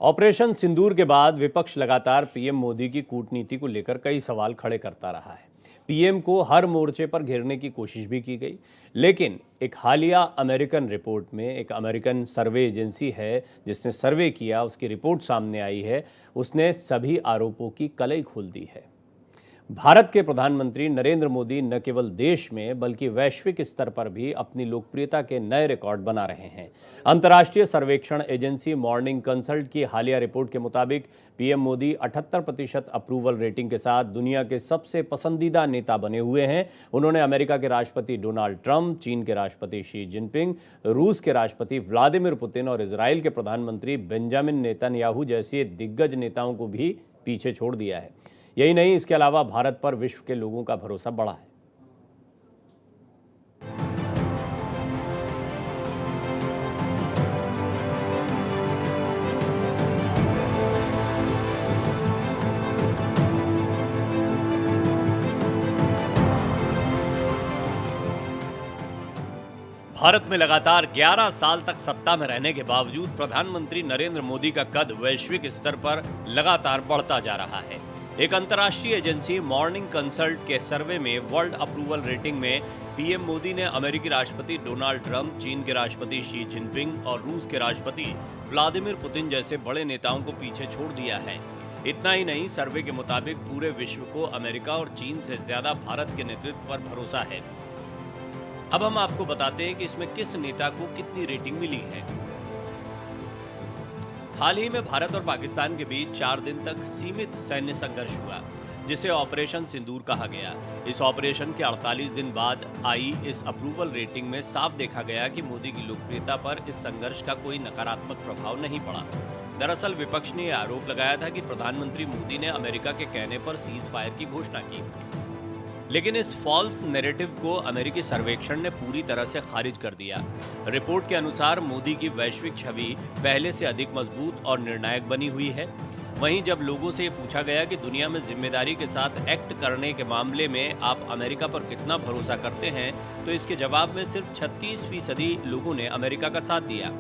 Operation सिंदूर के बाद विपक्ष लगातार पीएम मोदी की कूटनीति को लेकर कई सवाल खड़े करता रहा है। पीएम को हर मोर्चे पर घेरने की कोशिश भी की गई, लेकिन एक हालिया अमेरिकन रिपोर्ट में, एक अमेरिकन सर्वे एजेंसी है जिसने सर्वे किया, उसकी रिपोर्ट सामने आई है, उसने सभी आरोपों की कलई खोल दी है। भारत के प्रधानमंत्री नरेंद्र मोदी न केवल देश में बल्कि वैश्विक स्तर पर भी अपनी लोकप्रियता के नए रिकॉर्ड बना रहे हैं। अंतर्राष्ट्रीय सर्वेक्षण एजेंसी मॉर्निंग कंसल्ट की हालिया रिपोर्ट के मुताबिक पीएम मोदी 78% अप्रूवल रेटिंग के साथ दुनिया के सबसे पसंदीदा नेता बने हुए हैं। उन्होंने अमेरिका के राष्ट्रपति डोनाल्ड ट्रंप, चीन के राष्ट्रपति शी जिनपिंग, रूस के राष्ट्रपति व्लादिमीर पुतिन और इजराइल के प्रधानमंत्री बेंजामिन नेतन्याहू जैसे दिग्गज नेताओं को भी पीछे छोड़ दिया है। यही नहीं, इसके अलावा भारत पर विश्व के लोगों का भरोसा बढ़ा है। भारत में लगातार 11 साल तक सत्ता में रहने के बावजूद प्रधानमंत्री नरेंद्र मोदी का कद वैश्विक स्तर पर लगातार बढ़ता जा रहा है। एक अंतर्राष्ट्रीय एजेंसी मॉर्निंग कंसल्ट के सर्वे में वर्ल्ड अप्रूवल रेटिंग में पीएम मोदी ने अमेरिकी राष्ट्रपति डोनाल्ड ट्रंप, चीन के राष्ट्रपति शी जिनपिंग और रूस के राष्ट्रपति व्लादिमीर पुतिन जैसे बड़े नेताओं को पीछे छोड़ दिया है। इतना ही नहीं, सर्वे के मुताबिक पूरे विश्व को अमेरिका और चीन से ज्यादा भारत के नेतृत्व पर भरोसा है। अब हम आपको बताते हैं कि इसमें किस नेता को कितनी रेटिंग मिली है। हाल ही में भारत और पाकिस्तान के बीच 4 दिन तक सीमित सैन्य संघर्ष हुआ, जिसे ऑपरेशन सिंदूर कहा गया। इस ऑपरेशन के 48 दिन बाद आई इस अप्रूवल रेटिंग में साफ देखा गया कि मोदी की लोकप्रियता पर इस संघर्ष का कोई नकारात्मक प्रभाव नहीं पड़ा। दरअसल विपक्ष ने यह आरोप लगाया था कि प्रधानमंत्री मोदी ने अमेरिका के कहने पर सीज फायर की घोषणा की, लेकिन इस फॉल्स नैरेटिव को अमेरिकी सर्वेक्षण ने पूरी तरह से खारिज कर दिया। रिपोर्ट के अनुसार मोदी की वैश्विक छवि पहले से अधिक मजबूत और निर्णायक बनी हुई है। वहीं जब लोगों से ये पूछा गया कि दुनिया में जिम्मेदारी के साथ एक्ट करने के मामले में आप अमेरिका पर कितना भरोसा करते हैं, तो इसके जवाब में सिर्फ 36% लोगों ने अमेरिका का साथ दिया।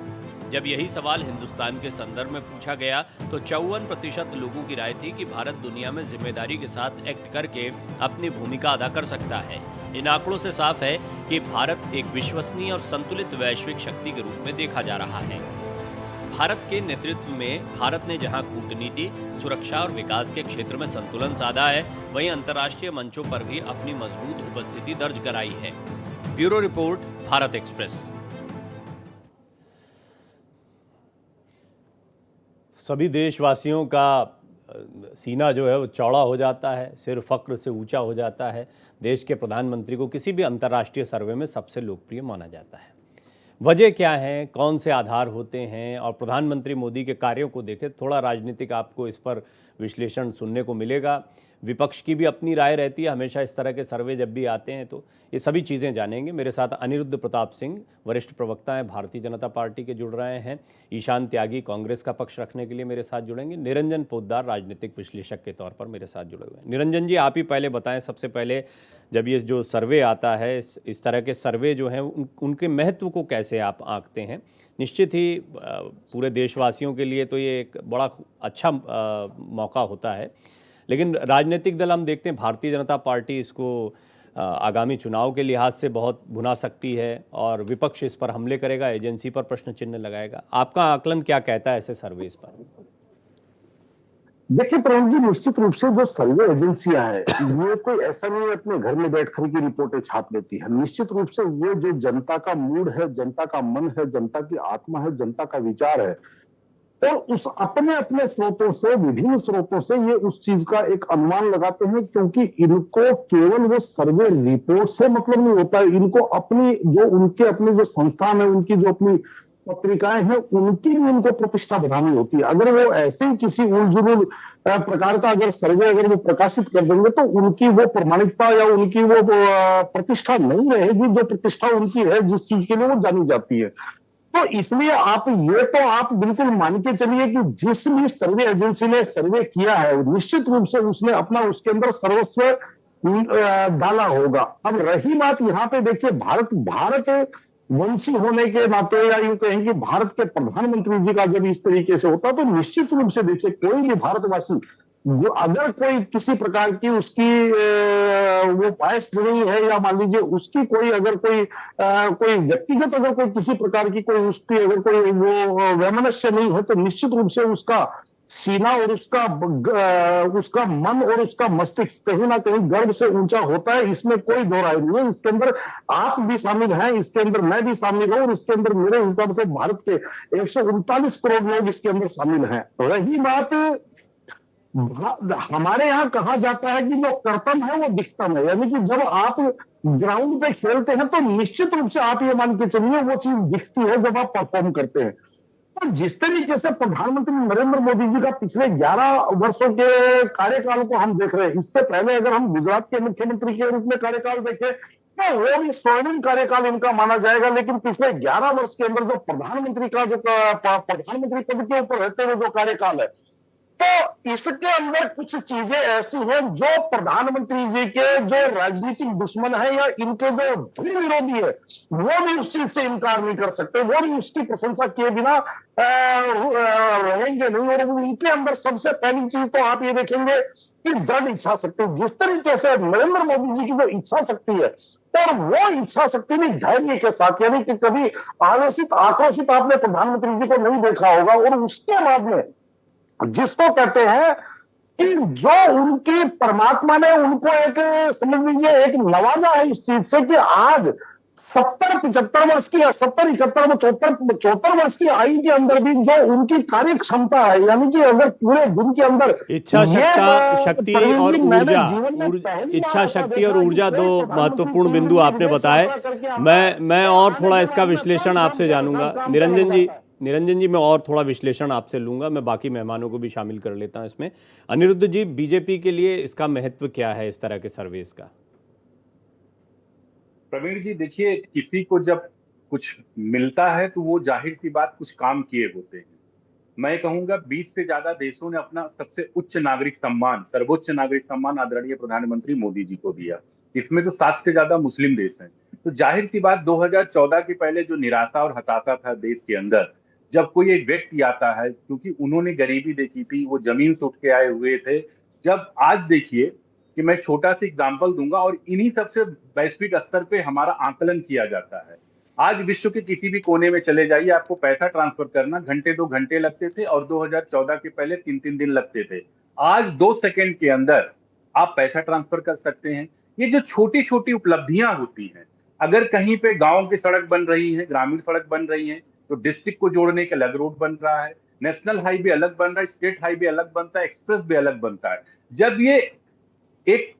जब यही सवाल हिंदुस्तान के संदर्भ में पूछा गया तो 54% लोगों की राय थी कि भारत दुनिया में जिम्मेदारी के साथ एक्ट करके अपनी भूमिका अदा कर सकता है। इन आंकड़ों से साफ है कि भारत एक विश्वसनीय और संतुलित वैश्विक शक्ति के रूप में देखा जा रहा है। भारत के नेतृत्व में भारत ने जहां कूटनीति, सुरक्षा और विकास के क्षेत्र में संतुलन साधा है, वहीं अंतर्राष्ट्रीय मंचों पर भी अपनी मजबूत उपस्थिति दर्ज कराई है। Bureau report, Bharat express. सभी देशवासियों का सीना जो है वो चौड़ा हो जाता है, सिर फक्र से ऊंचा हो जाता है। देश के प्रधानमंत्री को किसी भी अंतर्राष्ट्रीय सर्वे में सबसे लोकप्रिय माना जाता है। वजह क्या है, कौन से आधार होते हैं, और प्रधानमंत्री मोदी के कार्यों को देखें, थोड़ा राजनीतिक आपको इस पर विश्लेषण सुनने को मिलेगा। विपक्ष की भी अपनी राय रहती है हमेशा इस तरह के सर्वे जब भी आते हैं, तो ये सभी चीज़ें जानेंगे। मेरे साथ अनिरुद्ध प्रताप सिंह, वरिष्ठ प्रवक्ता हैं, भारतीय जनता पार्टी के, जुड़ रहे हैं। ईशान त्यागी, कांग्रेस का पक्ष रखने के लिए मेरे साथ जुड़ेंगे। निरंजन पोद्दार, राजनीतिक विश्लेषक के तौर पर मेरे साथ जुड़े हुए हैं। निरंजन जी, आप ही पहले बताएं, सबसे पहले जब ये जो सर्वे आता है, इस तरह के सर्वे जो हैं उनके महत्व को कैसे आप आंकते हैं? निश्चित ही पूरे देशवासियों के लिए तो ये एक बड़ा अच्छा मौका होता है, लेकिन राजनीतिक दल हम देखते हैं भारतीय जनता पार्टी इसको आगामी चुनाव के लिहाज से बहुत भुना सकती है और विपक्ष इस पर हमले करेगा, एजेंसी पर प्रश्न चिन्ह लगाएगा। आपका आकलन क्या कहता है ऐसे सर्वे इस पर? देखिए प्रवीण जी, निश्चित रूप से जो सर्वे एजेंसियां हैं, ये कोई ऐसा नहीं है अपने घर में बैठकर की रिपोर्टें छाप लेती है। निश्चित रूप से ये जो जनता का मूड है, जनता का मन है, जनता की आत्मा है, जनता का विचार है, और उस अपने अपने स्रोतों से, विभिन्न स्रोतों से ये उस चीज का एक अनुमान लगाते हैं, क्योंकि इनको केवल वो सर्वे रिपोर्ट से मतलब नहीं होता है। इनको अपनी जो उनके अपने जो संस्थान है, उनकी जो अपनी पत्रिकाएं हैं, उनकी भी उनको प्रतिष्ठा बढ़ानी होती है। अगर वो ऐसे ही किसी उलझुल प्रकार का अगर सर्वे अगर वो प्रकाशित कर देंगे तो उनकी वो प्रमाणिकता या उनकी वो प्रतिष्ठा नहीं रहेगी, जो प्रतिष्ठा उनकी है जिस चीज के लिए वो जानी जाती है। तो इसलिए आप बिल्कुल मान के चलिए कि जिस भी सर्वे एजेंसी ने सर्वे किया है, निश्चित रूप से उसने अपना उसके अंदर सर्वस्व डाला होगा। अब रही बात यहाँ पे, देखिए भारत वंशी होने के नाते, या यूं कहें कि भारत के प्रधानमंत्री जी का जब इस तरीके से होता, तो निश्चित रूप से देखिए, कोई भी भारतवासी जो अगर कोई किसी प्रकार की उसकी वो बायस्ड नहीं है, या मान लीजिए उसकी कोई अगर कोई व्यक्तिगत अगर कोई किसी प्रकार की कोई उसकी अगर कोई वो वैमनस्य नहीं है, तो निश्चित रूप से उसका सीना और उसका मन और उसका मस्तिष्क कहीं ना कहीं गर्व से ऊंचा होता है। इसमें कोई दो राय नहीं है। इसके अंदर आप भी शामिल हैं, इसके अंदर मैं भी शामिल हूं, और इसके अंदर मेरे हिसाब से भारत के 139 करोड़ लोग इसके अंदर शामिल हैं। रही बात, हमारे यहाँ कहा जाता है कि जो कर्तव्य है वो दिखतम है, यानी कि जब आप ग्राउंड पे खेलते हैं तो निश्चित रूप से आप ये मान के चलिए वो चीज दिखती है जब आप परफॉर्म करते हैं। तो जिस तरीके से प्रधानमंत्री नरेंद्र मोदी जी का पिछले 11 वर्षों के कार्यकाल को हम देख रहे हैं, इससे पहले अगर हम गुजरात के मुख्यमंत्री के रूप में कार्यकाल देखें तो वो भी स्वर्णिम कार्यकाल इनका माना जाएगा। लेकिन पिछले 11 वर्ष के अंदर जो प्रधानमंत्री का जो प्रधानमंत्री पद के ऊपर रहते हुए जो कार्यकाल है, तो इसके अंदर कुछ चीजें ऐसी हैं जो प्रधानमंत्री जी के जो राजनीतिक दुश्मन है या इनके जो दृढ़ विरोधी है, वो भी उस चीज से इनकार नहीं कर सकते, वो भी उसकी प्रशंसा किए बिना रहेंगे नहीं। और उनके अंदर सबसे पहली चीज तो आप ये देखेंगे कि दृढ़ इच्छा शक्ति, जिस तरीके से नरेंद्र मोदी जी की जो इच्छा शक्ति है, और वो इच्छा शक्ति भी धैर्य के साथ, यानी कि कभी आवेशित आक्रोशित आपने प्रधानमंत्री जी को नहीं देखा होगा। और उसके बाद में जिसको कहते हैं कि जो उनकी परमात्मा ने उनको एक समझ लीजिए एक नवाजा है इस चीज से कि आज 70-75 वर्ष की, 70-71 74 वर्ष की आयु के अंदर भी जो उनकी कार्य क्षमता है, यानी कि अगर पूरे दिन के अंदर इच्छा शक्ति और ऊर्जा, इच्छा शक्ति और ऊर्जा दो महत्वपूर्ण बिंदु आपने बताए। मैं और थोड़ा इसका विश्लेषण आपसे जानूंगा। निरंजन जी, मैं और थोड़ा विश्लेषण आपसे लूंगा। मैं बाकी मेहमानों को भी शामिल कर लेता हूं इसमें। अनिरुद्ध जी, बीजेपी के लिए इसका महत्व क्या है, इस तरह के सर्वेस का? प्रवीण जी, देखिए, किसी को जब कुछ मिलता है तो वो जाहिर सी बात कुछ काम किए होते हैं। मैं कहूंगा 20 से ज्यादा देशों ने अपना सबसे उच्च नागरिक सम्मान, सर्वोच्च नागरिक सम्मान आदरणीय प्रधानमंत्री मोदी जी को दिया। इसमें तो 7 से ज्यादा मुस्लिम देश हैं। तो जाहिर सी बात 2014 के पहले जो निराशा और हताशा था देश के अंदर, जब कोई एक व्यक्ति आता है, क्योंकि उन्होंने गरीबी देखी थी, वो जमीन से उठ के आए हुए थे। जब आज देखिए कि मैं छोटा सा एग्जाम्पल दूंगा, और इन्हीं सबसे वैश्विक स्तर पे हमारा आकलन किया जाता है। आज विश्व के किसी भी कोने में चले जाइए, आपको पैसा ट्रांसफर करना घंटे 2 घंटे लगते थे, और 2014 के पहले 3-3 दिन लगते थे। आज 2 सेकंड के अंदर आप पैसा ट्रांसफर कर सकते हैं। ये जो छोटी छोटी उपलब्धियां होती हैं, अगर कहीं पे गांव की सड़क बन रही है, ग्रामीण सड़क बन रही है, तो डिस्ट्रिक्ट को जोड़ने के अलग रोड बन रहा है, नेशनल हाईवे अलग बन रहा है, स्टेट हाईवे अलग बनता है, एक्सप्रेस भी अलग बनता है। जब ये एक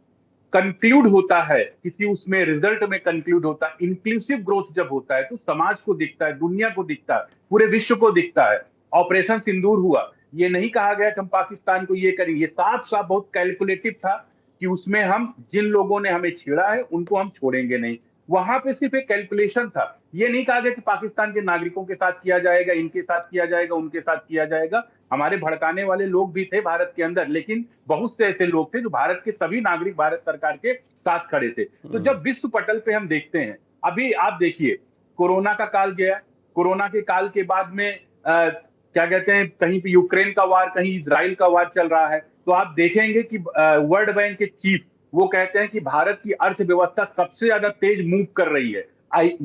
कंक्लूड होता है, किसी उसमें रिजल्ट में कंक्लूड होता है, इंक्लूसिव ग्रोथ जब होता है, तो समाज को दिखता है, दुनिया को दिखता है, पूरे विश्व को दिखता है। ऑपरेशन सिंदूर हुआ, ये नहीं कहा गया कि हम पाकिस्तान को ये करेंगे, ये साफ साफ बहुत कैलकुलेटिव था कि उसमें हम जिन लोगों ने हमें छेड़ा है उनको हम छोड़ेंगे नहीं। वहां पे सिर्फ एक कैलकुलेशन था, ये नहीं कहा गया कि पाकिस्तान के नागरिकों के साथ किया जाएगा, इनके साथ किया जाएगा, उनके साथ किया जाएगा। हमारे भड़काने वाले लोग भी थे भारत के अंदर, लेकिन बहुत से ऐसे लोग थे जो भारत के सभी नागरिक भारत सरकार के साथ खड़े थे। तो जब विश्व पटल पे हम देखते हैं, अभी आप देखिए कोरोना का काल गया, कोरोना के काल के बाद में क्या कहते हैं, कहीं पे यूक्रेन का वार, कहीं इजराइल का वार चल रहा है, तो आप देखेंगे कि वर्ल्ड बैंक के चीफ वो कहते हैं कि भारत की अर्थव्यवस्था सबसे ज्यादा तेज मूव कर रही है।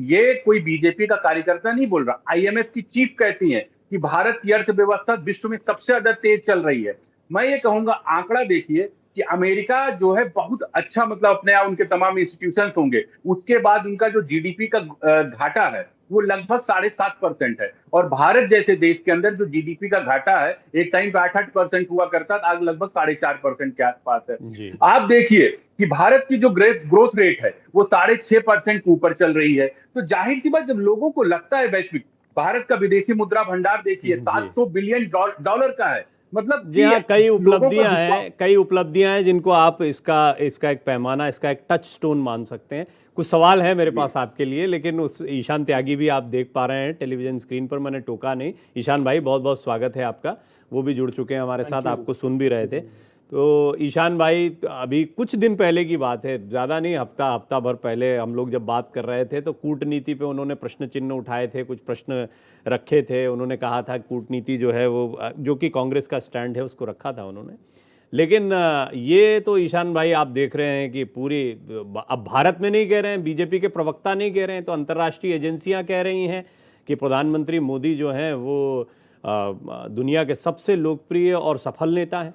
ये कोई बीजेपी का कार्यकर्ता नहीं बोल रहा, आईएमएफ की चीफ कहती है कि भारत की अर्थव्यवस्था विश्व में सबसे ज्यादा तेज चल रही है। मैं ये कहूंगा, आंकड़ा देखिए कि अमेरिका जो है बहुत अच्छा, मतलब अपने यहाँ उनके तमाम इंस्टीट्यूशंस होंगे, उसके बाद उनका जो जीडीपी का घाटा है वो लगभग 7.5% है, और भारत जैसे देश के अंदर जो जीडीपी का घाटा है, एक टाइम पे 8% हुआ करता था, आज लगभग 4.5% के आसपास है। आप देखिए कि भारत की जो ग्रोथ रेट है वो 6.5% ऊपर चल रही है। तो जाहिर सी बात, जब लोगों को लगता है वैश्विक, भारत का विदेशी मुद्रा भंडार देखिए 700 बिलियन डॉलर का है, मतलब जी हाँ, कई उपलब्धियां हैं जिनको आप इसका एक पैमाना, इसका एक टच स्टोन मान सकते हैं। कुछ सवाल है मेरे पास आपके लिए, लेकिन उस ईशान त्यागी भी आप देख पा रहे हैं टेलीविजन स्क्रीन पर, मैंने टोका नहीं। ईशान भाई, बहुत बहुत स्वागत है आपका, वो भी जुड़ चुके हैं हमारे साथ, आपको सुन भी रहे थे। तो ईशान भाई, अभी कुछ दिन पहले की बात है, ज़्यादा नहीं, हफ्ता भर पहले हम लोग जब बात कर रहे थे तो कूटनीति पे उन्होंने प्रश्न चिन्ह उठाए थे, कुछ प्रश्न रखे थे। उन्होंने कहा था कूटनीति जो है वो, जो कि कांग्रेस का स्टैंड है, उसको रखा था उन्होंने। लेकिन ये तो ईशान भाई आप देख रहे हैं कि पूरी, अब भारत में नहीं कह रहे हैं, बीजेपी के प्रवक्ता नहीं कह रहे हैं, तो अंतर्राष्ट्रीय एजेंसियां कह रही हैं कि प्रधानमंत्री मोदी जो हैं वो दुनिया के सबसे लोकप्रिय और सफल नेता हैं।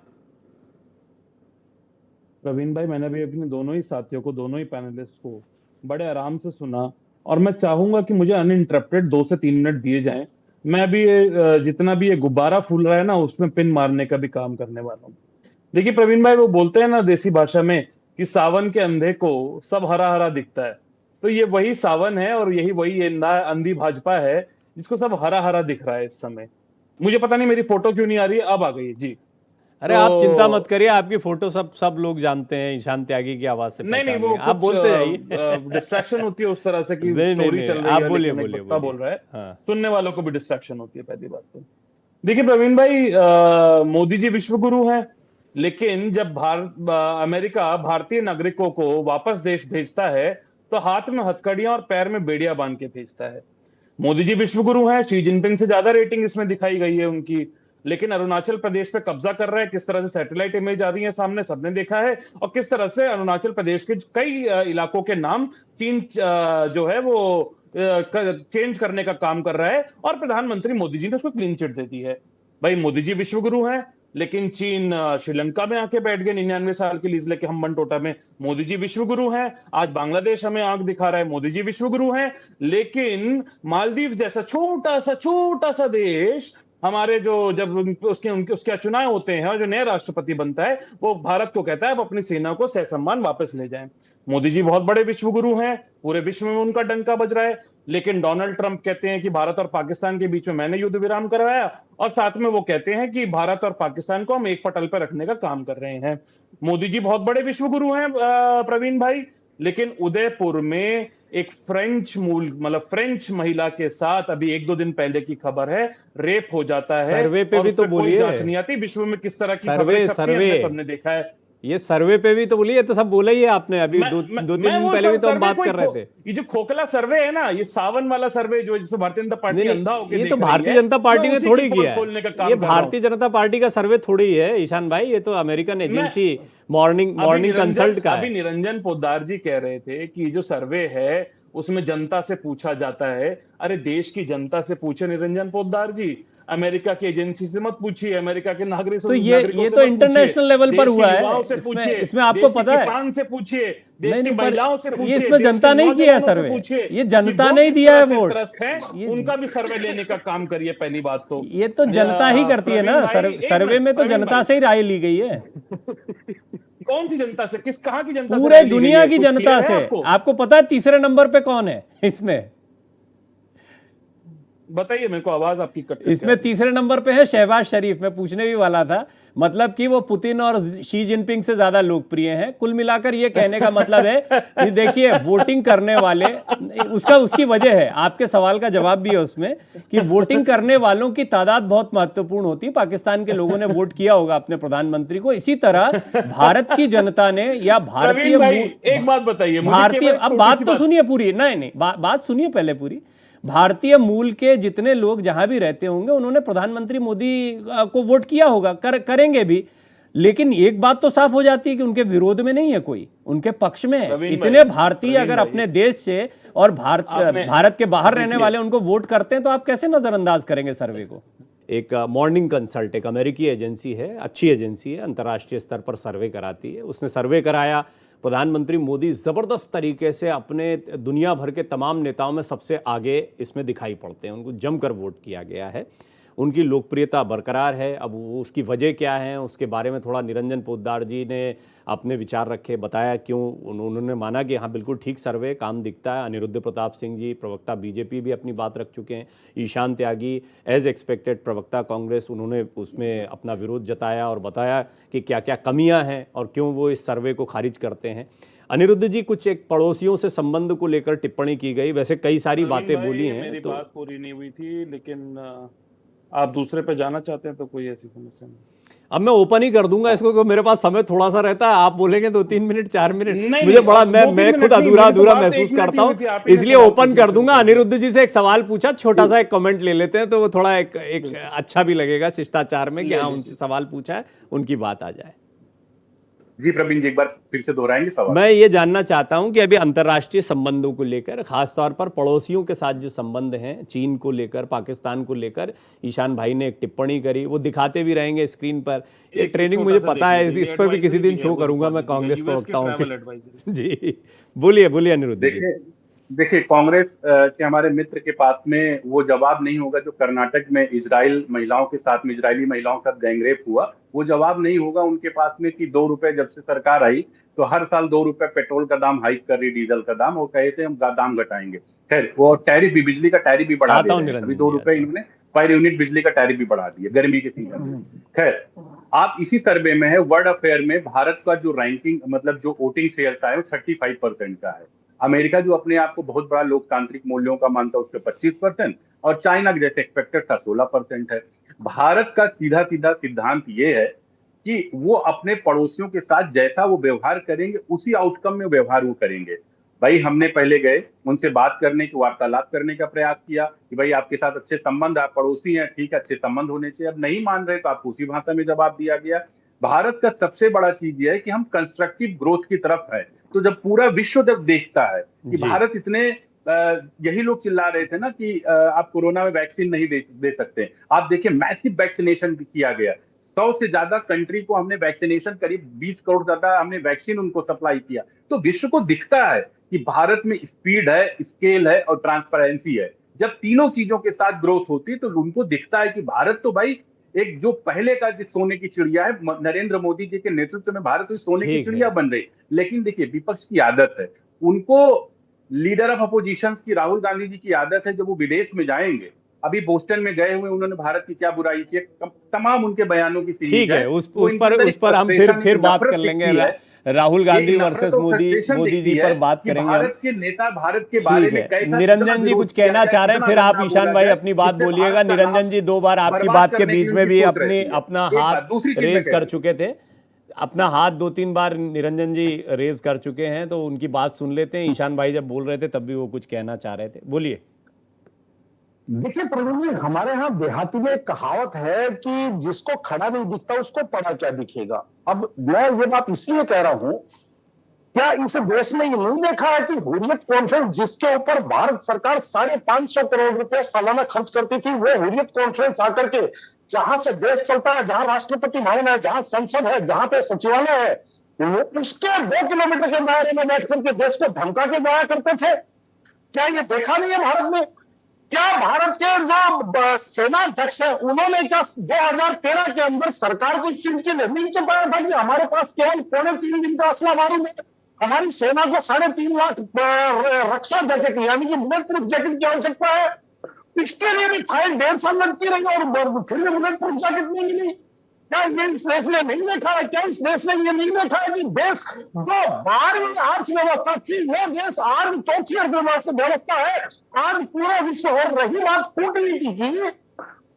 प्रवीण भाई, मैंने भी अपने दोनों ही साथियों को, दोनों ही पैनलिस्ट को बड़े आराम से सुना, और मैं चाहूंगा कि मुझे अनइंटरप्टेड 2 से 3 मिनट दिए जाएं। मैं भी जितना भी ये गुब्बारा फूल रहा है ना, उसमें पिन मारने का भी काम करने वाला हूँ। देखिए प्रवीण भाई, वो बोलते हैं ना देसी भाषा में कि सावन के अंधे को सब हरा हरा दिखता है, तो ये वही सावन है और यही वही ये ना अंधी भाजपा है जिसको सब हरा हरा दिख रहा है इस समय। मुझे पता नहीं मेरी फोटो क्यों नहीं आ रही है, अब आ गई जी। अरे तो आप चिंता मत करिए, आपकी फोटो सब लोग जानते हैं, ईशान त्यागी की आवाज से नहीं, वो आप बोलते जाइए। डिस्ट्रैक्शन होती है उस तरह से कि नहीं, स्टोरी चल रही आप है, बोलिए, लेकिन एक बोलिए, वक्ता बोलिए। बोल रहा है, हाँ। सुनने वालों को भी डिस्ट्रैक्शन होती है, पहली बात तो। देखिए प्रवीण भाई, मोदी जी विश्व गुरु हैं, लेकिन जब अमेरिका भारतीय नागरिकों को वापस देश भेजता है तो हाथ में हथकड़ियां और पैर में बेड़ियां बांध के भेजता है। मोदी जी विश्व गुरु हैं, शी जिनपिंग से ज्यादा रेटिंग इसमें दिखाई गई है उनकी, लेकिन अरुणाचल प्रदेश पे कब्जा कर रहा है। किस तरह से सैटेलाइट इमेज आ रही है सामने, सबने देखा है, और किस तरह से अरुणाचल प्रदेश के कई इलाकों के नाम चीन जो है वो चेंज करने का काम कर रहा है, और प्रधानमंत्री मोदी जी ने उसको क्लीन चिट दे दी है। भाई मोदी जी विश्व गुरु हैं, लेकिन चीन श्रीलंका में आके बैठ गए 99 साल की लीज लेके हम्बन टोटा में। मोदी जी विश्व गुरु हैं, आज बांग्लादेश हमें आंख दिखा रहा है, मोदी जी विश्व गुरु हैं, लेकिन मालदीव जैसा छोटा सा देश, हमारे जो जब उसके चुनाव होते हैं और जो नया राष्ट्रपति बनता है, वो भारत को कहता है अब अपनी सेना को सहसम्मान वापस ले जाएं। मोदी जी बहुत बड़े विश्व गुरु हैं, पूरे विश्व में उनका डंका बज रहा है, लेकिन डोनाल्ड ट्रंप कहते हैं कि भारत और पाकिस्तान के बीच में मैंने युद्ध विराम करवाया, और साथ में वो कहते हैं कि भारत और पाकिस्तान को हम एक पटल पर रखने का काम कर रहे हैं। मोदी जी बहुत बड़े विश्व गुरु हैं प्रवीण भाई, लेकिन उदयपुर में एक फ्रेंच महिला के साथ अभी 1-2 दिन पहले की खबर है, रेप हो जाता है। सर्वे पे भी तो बोलिए, जांच नहीं आती विश्व में किस तरह की खबरें छपती हैं, सबने देखा है। ये सर्वे पे भी तो बोलिए, तो सब बोला ही है आपने, अभी 2-3 दिन पहले भी तो हम बात कर रहे थे। ये जो खोखला सर्वे है ना, ये सावन वाला सर्वे जो जिसको भारतीय जनता पार्टी अंधा होकर ये तो भारतीय जनता पार्टी ने थोड़ी किया है, ये भारतीय जनता पार्टी का सर्वे थोड़ी है ईशान भाई, ये तो अमेरिकन एजेंसी मॉर्निंग कंसल्ट का है। अभी निरंजन पोद्दार जी कह रहे थे कि जो सर्वे है उसमें जनता से पूछा जाता है। अरे देश की जनता से पूछे निरंजन पोद्दार जी, अमेरिका की एजेंसी से मत पूछिए, अमेरिका के नागरिकों तो ये तो इंटरनेशनल लेवल पर हुआ है, इसमें आपको पता है, किसान से पूछिए, देश की महिलाओं से पूछिए, इसमें जनता नहीं किया सर्वे, ये जनता नहीं दिया है वोट, उनका भी सर्वे लेने का काम करिए। पहली बात तो ये तो जनता ही करती है ना, सर्वे में तो जनता से ही राय ली गई है। कौन सी जनता से, कहां की जनता? पूरे दुनिया की जनता से। आपको पता है तीसरे नंबर पे कौन है इसमें? बताइए मेरे को, आवाज आपकी कट। इसमें तीसरे नंबर पे है शहबाज शरीफ। मैं पूछने भी वाला था, मतलब कि वो पुतिन और शी जिनपिंग से ज्यादा लोकप्रिय हैं। कुल मिलाकर ये कहने का मतलब है कि देखिए वोटिंग करने वाले, उसकी वजह है, आपके सवाल का जवाब भी है उसमें, कि वोटिंग करने वालों की तादाद बहुत महत्वपूर्ण होती है। पाकिस्तान के लोगों ने वोट किया होगा अपने प्रधानमंत्री को, इसी तरह भारत की जनता ने, या भारतीय, एक बात बताइए भारतीय, अब बात तो सुनिए पूरी, नहीं बात सुनिए पहले पूरी। भारतीय मूल के जितने लोग जहां भी रहते होंगे उन्होंने प्रधानमंत्री मोदी को वोट किया होगा, करेंगे भी, लेकिन एक बात तो साफ हो जाती है कि उनके विरोध में नहीं है कोई, उनके पक्ष में है। इतने भारतीय अगर अपने देश से और भारत के बाहर रहने वाले उनको वोट करते हैं, तो आप कैसे नजरअंदाज करेंगे सर्वे को? एक मॉर्निंग कंसल्ट, एक अमेरिकी एजेंसी है, अच्छी एजेंसी है, अंतर्राष्ट्रीय स्तर पर सर्वे कराती है, उसने सर्वे कराया। प्रधानमंत्री मोदी ज़बरदस्त तरीके से अपने दुनिया भर के तमाम नेताओं में सबसे आगे इसमें दिखाई पड़ते हैं, उनको जमकर वोट किया गया है, उनकी लोकप्रियता बरकरार है। अब वो उसकी वजह क्या है, उसके बारे में थोड़ा निरंजन पोद्दार जी ने अपने विचार रखे, बताया क्यों उन्होंने माना कि हाँ बिल्कुल ठीक सर्वे, काम दिखता है। अनिरुद्ध प्रताप सिंह जी प्रवक्ता बीजेपी भी अपनी बात रख चुके हैं। ईशान त्यागी एज एक्सपेक्टेड प्रवक्ता कांग्रेस, उन्होंने उसमें अपना विरोध जताया और बताया कि क्या क्या कमियां हैं और क्यों वो इस सर्वे को खारिज करते हैं। अनिरुद्ध जी, कुछ एक पड़ोसियों से संबंध को लेकर टिप्पणी की गई, वैसे कई सारी बातें बोली हैं। मेरी बात पूरी नहीं हुई थी, लेकिन आप दूसरे पे जाना चाहते हैं तो कोई ऐसी समस्या नहीं। अब मैं ओपन ही कर दूंगा इसको, क्योंकि मेरे पास समय थोड़ा सा रहता है। आप बोलेंगे तो 3 मिनट 4 मिनट, मुझे बड़ा मैं खुद अधूरा महसूस करता हूँ, इसलिए ओपन कर दूंगा। अनिरुद्ध जी से एक सवाल पूछा, छोटा सा एक कमेंट ले लेते हैं तो वो थोड़ा एक अच्छा भी लगेगा शिष्टाचार में कि हाँ उनसे सवाल पूछा है, उनकी बात आ जाए। जी प्रवीण जी, एक बार फिर से दोहराएंगे सवाल? मैं ये जानना चाहता हूं कि अभी अंतर्राष्ट्रीय संबंधों को लेकर, खासतौर पर पड़ोसियों के साथ जो संबंध हैं, चीन को लेकर, पाकिस्तान को लेकर, ईशान भाई ने एक टिप्पणी करी, वो दिखाते भी रहेंगे स्क्रीन पर। ये ट्रेनिंग मुझे पता है, इस पर भी किसी दिन शो करूंगा मैं कांग्रेस प्रवक्ता हूँ। जी बोलिए बोलिए अनिरुद्ध जी। देखिए कांग्रेस के हमारे मित्र के पास में वो जवाब नहीं होगा जो कर्नाटक में इजराइल महिलाओं के साथ में, इजरायली महिलाओं के साथ गैंगरेप हुआ। वो जवाब नहीं होगा उनके पास में कि 2 रुपए जब से सरकार आई तो हर साल 2 रुपए पेट्रोल का दाम हाइक कर रही, डीजल का दाम, वो कहे थे हम दाम घटाएंगे। खैर वो टैरिफ भी, बिजली का टैरिफ भी बढ़ा दिया, अभी 2 रुपए इन्होंने पर यूनिट बिजली का टैरिफ भी बढ़ा दिया गर्मी के सीजन में। खैर आप इसी सर्वे में है, वर्ल्ड अफेयर में भारत का जो रैंकिंग, मतलब जो वोटिंग शेयर है वो 35% का है। अमेरिका जो अपने आप को बहुत बड़ा लोकतांत्रिक मूल्यों का मानता है उसके 25%, और चाइना जैसे एक्सपेक्टेड था 16% है। भारत का सीधा सीधा सिद्धांत ये है कि वो अपने पड़ोसियों के साथ जैसा वो व्यवहार करेंगे उसी आउटकम में व्यवहार वो करेंगे। भाई हमने पहले गए उनसे बात करने की, वार्तालाप करने का प्रयास किया कि भाई आपके साथ अच्छे संबंध, आप पड़ोसी हैं, ठीक है, अच्छे संबंध होने चाहिए। अब नहीं मान रहे तो आपको उसी भाषा में जवाब दिया गया। भारत का सबसे बड़ा चीज यह है कि हम कंस्ट्रक्टिव ग्रोथ की तरफ है। तो जब पूरा विश्व जब देखता है कि भारत इतने, यही लोग चिल्ला रहे थे ना कि आप कोरोना में वैक्सीन नहीं दे सकते, आप देखिए मैसिव वैक्सीनेशन किया गया। 100 से ज्यादा कंट्री को हमने वैक्सीनेशन, करीब 20 करोड़ ज्यादा हमने वैक्सीन उनको सप्लाई किया। तो विश्व को दिखता है कि भारत में स्पीड है, स्केल है और ट्रांसपेरेंसी है। जब तीनों चीजों के साथ ग्रोथ होती है तो उनको दिखता है कि भारत तो भाई एक जो पहले का सोने की चिड़िया है, नरेंद्र मोदी जी के नेतृत्व में भारत सोने की चिड़िया बन रही। लेकिन देखिए विपक्ष की आदत है, उनको लीडर ऑफ अपोजिशन की राहुल गांधी जी की आदत है, जब वो विदेश में जाएंगे, अभी बोस्टन में गए हुए, उन्होंने भारत की क्या बुराई की, तमाम उनके बयानों की सीरीज ठीक है, उस पर हम फिर बात कर लेंगे। राहुल गांधी वर्सेस मोदी जी पर बात करेंगे। भारत के नेता भारत के बारे में कैसा, निरंजन जी कुछ कहना चाह रहे हैं, फिर आप ईशान भाई अपनी बात बोलिएगा। निरंजन जी 2 बार आपकी बात के बीच में भी अपना हाथ रेज कर चुके थे, अपना हाथ 2-3 बार निरंजन जी रेज कर चुके हैं, तो उनकी बात सुन लेते हैं। ईशान भाई जब बोल रहे थे तब भी वो कुछ कहना चाह रहे थे, बोलिए। देखिए प्रवीण जी, हमारे यहाँ देहाती में एक कहावत है कि जिसको खड़ा नहीं दिखता उसको पड़ा क्या दिखेगा। अब मैं ये बात इसलिए कह रहा हूं, क्या इस देश ने ये नहीं देखा है कि हुर्रियत कॉन्फ्रेंस, जिसके ऊपर भारत सरकार 550 करोड़ रुपए सालाना खर्च करती थी, वो हुर्रियत कॉन्फ्रेंस आकर के, जहां से देश चलता है, जहां राष्ट्रपति भवन है, जहां संसद है, जहां पे सचिवालय है, वो उसके 2 किलोमीटर के दायरे में बैठ करके देश को धमका के जाया करते थे। क्या ये देखा नहीं है भारत में? क्या भारत के जो सेना अध्यक्ष है उन्होंने क्या 2013 के अंदर सरकार को इस चीज की नहीं चुपाया था कि हमारे पास केवल 3.25 दिन का असला बारूद है, हमारी सेना को 3.5 लाख रक्षा जैकेट यानी कि बुलेट प्रूफ जैकेट की आवश्यकता है। इसके लिए भी फाइल 1.5 साल लगती रही और फिर भी बुलेट प्रूफ जैकेट नहीं मिली। क्या ये इस देश ने नहीं देखा है? क्या इस देश ने ये नहीं देखा है कि देश जो 12वीं अर्थव्यवस्था थी वो देश आज 4थी अर्थव्यवस्था है। आज पूरा विश्व और रही बात कूटनीति की,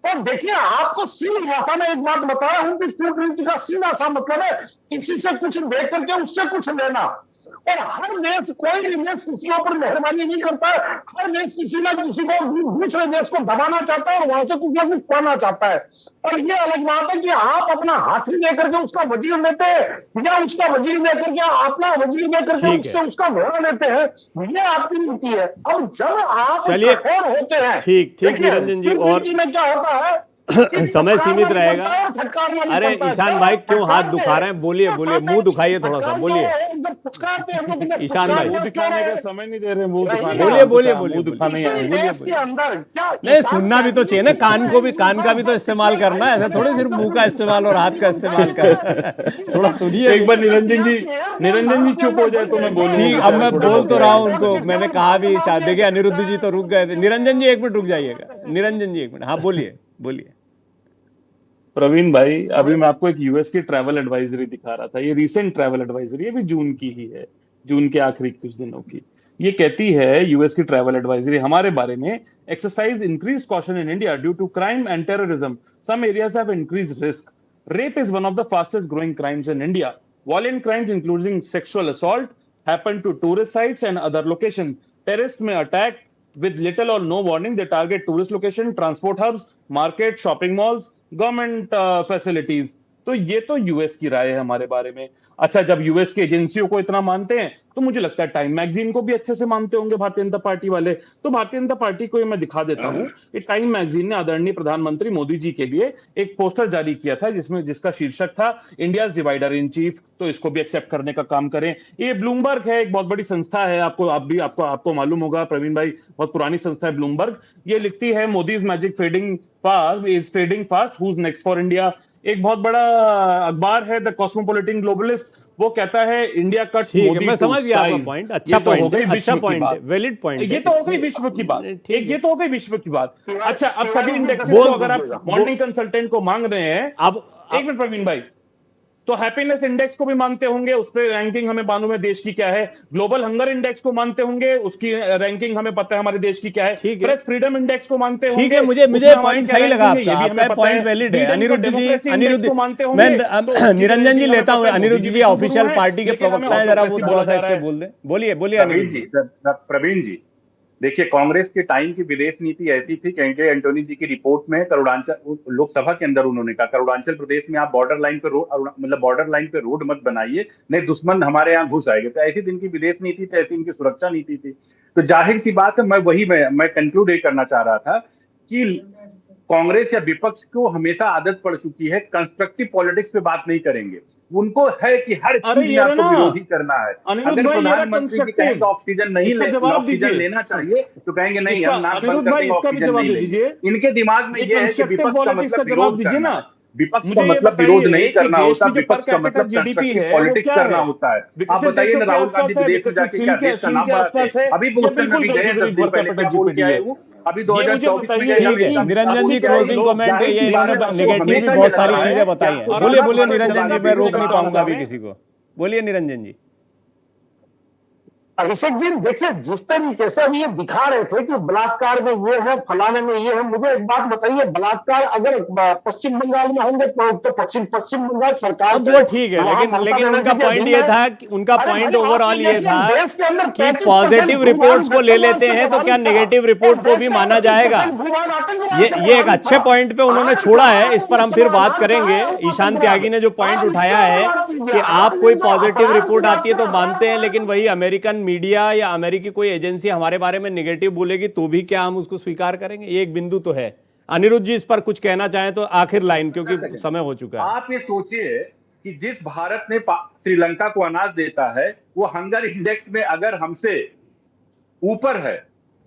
तो देखिए आपको सीधी भाषा में एक बात बता रहा हूं कि कूटनीति का सीधा सा मतलब है किसी से कुछ दे करके उससे कुछ लेना। और हर देश, कोई भी देश किसी पर मेहरबानी नहीं करता है, हर देश किसी ना किसी को दूसरे देश को दबाना चाहता है और वहां से कुछ ना कुछ पाना चाहता है। और ये अलग बात है कि आप अपना हाथी लेकर के उसका वजीर लेते हैं या उसका वजीर लेकर के अपना वजीर लेकर के उससे उसका घोड़ा लेते हैं, ये आपकी नीति है। और जब आप कठोर होते हैं, ठीक निरंजन जी, और में क्या होता है समय सीमित रहेगा। अरे ईशान भाई क्यों हाथ दुखा रहे हैं? बोलिए मुंह दुखाइए थोड़ा सा, बोलिए ईशान भाई। दिखाने का समय नहीं दे रहे, मुंह बोलिए नहीं, सुनना भी तो चाहिए ना, कान का भी तो इस्तेमाल करना है, ऐसा थोड़े सिर्फ मुंह का इस्तेमाल और हाथ का इस्तेमाल कर। थोड़ा सुनिए एक बार। निरंजन जी चुप हो जाए तो मैं बोलूं। ठीक, अब मैं बोल तो रहा हूँ उनको, मैंने कहा भी शायद। देखिए अनिरुद्ध जी तो रुक गए थे। निरंजन जी 1 मिनट रुक जाइएगा। निरंजन जी 1 मिनट, हाँ बोलिए। प्रवीण भाई, अभी मैं आपको एक यूएस की ट्रैवल एडवाइजरी दिखा रहा था। ये रीसेंट ट्रैवल एडवाइजरी, ये भी जून की ही है, जून के आखिरी कुछ दिनों की। ये कहती है यूएस की ट्रैवल एडवाइजरी हमारे बारे में, exercise increase caution in India due to crime and terrorism, some areas have increased risk, Rape is one of the fastest growing crimes in India. Violent crimes, including sexual assault, happen to tourist sites and other locations. Terrorists may attack with little or no warning. They target tourist location, transport hubs, market, shopping malls, government facilities. तो ये तो US की राय है हमारे बारे में। अच्छा, जब यूएस की एजेंसियों को इतना मानते हैं तो मुझे लगता है टाइम मैगजीन को भी अच्छे से मानते होंगे भारतीय जनता पार्टी वाले। तो भारतीय जनता पार्टी को ये मैं दिखा देता हूं, ये टाइम मैगजीन ने आदरणीय प्रधानमंत्री मोदी जी के लिए एक पोस्टर जारी किया था जिसका शीर्षक था इंडियाज डिवाइडर इन चीफ। तो इसको भी एक्सेप्ट करने का काम करें। ये ब्लूमबर्ग है, एक बहुत बड़ी संस्था है, आपको मालूम होगा प्रवीण भाई, बहुत पुरानी संस्था है ब्लूमबर्ग। ये लिखती है Modi's magic fading fast, who is next for India. एक बहुत बड़ा अखबार है द कॉस्मोपॉलिटन ग्लोबलिस्ट, वो कहता है इंडिया कट्स मोदी। मैं समझ गया आपका पॉइंट, अच्छा पॉइंट है, वैलिड पॉइंट। ये तो हो गई विश्व की बात, ये तो हो गई विश्व की बात। अच्छा, अब सभी इंडेक्स को अगर आप मॉर्निंग कंसल्टेंट को मांग रहे हैं, अब एक मिनट प्रवीण भाई, तो हैप्पीनेस इंडेक्स को भी मानते होंगे, उस पर रैंकिंग हमें मालूम है देश की क्या है। ग्लोबल हंगर इंडेक्स को मानते होंगे, उसकी रैंकिंग हमें पता है हमारे देश की क्या है। प्रेस फ्रीडम इंडेक्स को मानते होंगे। ठीक है, मुझे पॉइंट सही लगा आपका पॉइंट वैलिड है। अनिरुद्ध जी, मैं निरंजन जी लेता हूं, अनिरुद्ध जी ऑफिशियल पार्टी के प्रवक्ता है, जरा वो थोड़ा सा इस पे बोल दें। बोलिए अनिरुद्ध जी। प्रवीण जी, देखिए, कांग्रेस के टाइम की विदेश नीति ऐसी थी कि एनके एंटोनी जी की रिपोर्ट में करुणांचल, लोकसभा के अंदर उन्होंने कहा करुणांचल प्रदेश में आप बॉर्डर लाइन पे रोड मत बनाइए, नहीं दुश्मन हमारे यहाँ घुस आएंगे। तो ऐसी दिन की विदेश नीति थी, ऐसी इनकी सुरक्षा नीति थी। तो जाहिर सी बात है, मैं कंक्लूड करना चाह रहा था कि कांग्रेस या विपक्ष को हमेशा आदत पड़ चुकी है कंस्ट्रक्टिव पॉलिटिक्स पे बात नहीं करेंगे। उनको है कि हर चीज में आपको विरोधी करना है। अगर प्रधानमंत्री जी कहें ऑक्सीजन ऑक्सीजन लेना चाहिए तो कहेंगे नहीं, हम नाक बंद करके ऑक्सीजन नहीं लेंगे। इनके दिमाग में यह है कि विपक्ष का मतलब विरोध करना, विपक्ष का मतलब विरोध नहीं करना होता, विपक्ष का मतलब कंस्ट्रक्टिव पॉलिटिक्स करना होता है। आप बताइए ना, राहुल गांधी विदेश में जाके क्या देश का नाम बढ़ाते हैं? अभी बोस्टन में भी गए 10 दिन पहले, क्या बोल के आए वो? अभी 2024 में गए। निरंजन जी क्लोजिंग कमेंट, ये इन्होंने नेगेटिव भी बहुत सारी चीजें बताई हैं। बोलिए निरंजन जी, मैं रोक नहीं पाऊंगा अभी किसी को। बोलिए निरंजन जी। अभिषेक जी, देखिए जिस तरीके से ये दिखा रहे थे कि बलात्कार में ये है, फलाने में ये है, मुझे एक बात बताइए, बलात्कार अगर पश्चिम बंगाल में होंगे तो पश्चिम बंगाल सरकार वो ठीक है, लेकिन उनका पॉइंट ये था, उनका पॉइंट ओवरऑल ये था कि पॉजिटिव रिपोर्ट्स को ले लेते हैं तो क्या नेगेटिव रिपोर्ट को भी माना जाएगा। ये एक अच्छे पॉइंट पे उन्होंने छोड़ा है, इस पर हम फिर बात करेंगे। ईशान त्यागी ने जो पॉइंट उठाया है कि आप कोई पॉजिटिव रिपोर्ट आती है तो मानते हैं, लेकिन वही अमेरिकन मीडिया या अमेरिकी कोई एजेंसी हमारे बारे में नेगेटिव बोलेगी तो भी क्या हम उसको स्वीकार करेंगे? ये एक बिंदु तो है। अनिरुद्ध जी, इस पर कुछ कहना चाहें तो आखिर लाइन, क्योंकि समय हो चुका है। आप ये सोचिए कि जिस भारत ने श्रीलंका को अनाज देता है, वो हंगर इंडेक्स में अगर हमसे ऊपर है,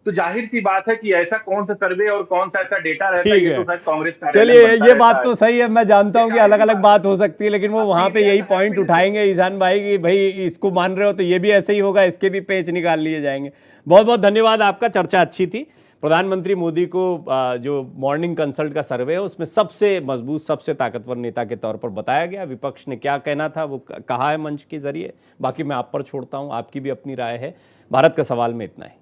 तो जाहिर सी बात है कि ऐसा कौन सा सर्वे और कौन सा ऐसा डेटा रहता है, ये तो शायद कांग्रेस का। चलिए, ये बात तो सही है, मैं जानता हूं कि अलग अलग बात हो सकती है, लेकिन वो वहां पे यही पॉइंट उठाएंगे ईशान भाई कि भाई इसको मान रहे हो तो ये भी ऐसे ही होगा, इसके भी पेच निकाल लिए जाएंगे। बहुत बहुत धन्यवाद आपका, चर्चा अच्छी थी। प्रधानमंत्री मोदी को जो मॉर्निंग कंसल्ट का सर्वे है उसमें सबसे मजबूत, सबसे ताकतवर नेता के तौर पर बताया गया। विपक्ष ने क्या कहना था वो कहा है मंच के जरिए। बाकी मैं आप पर छोड़ता हूँ, आपकी भी अपनी राय है। भारत का सवाल में इतना है।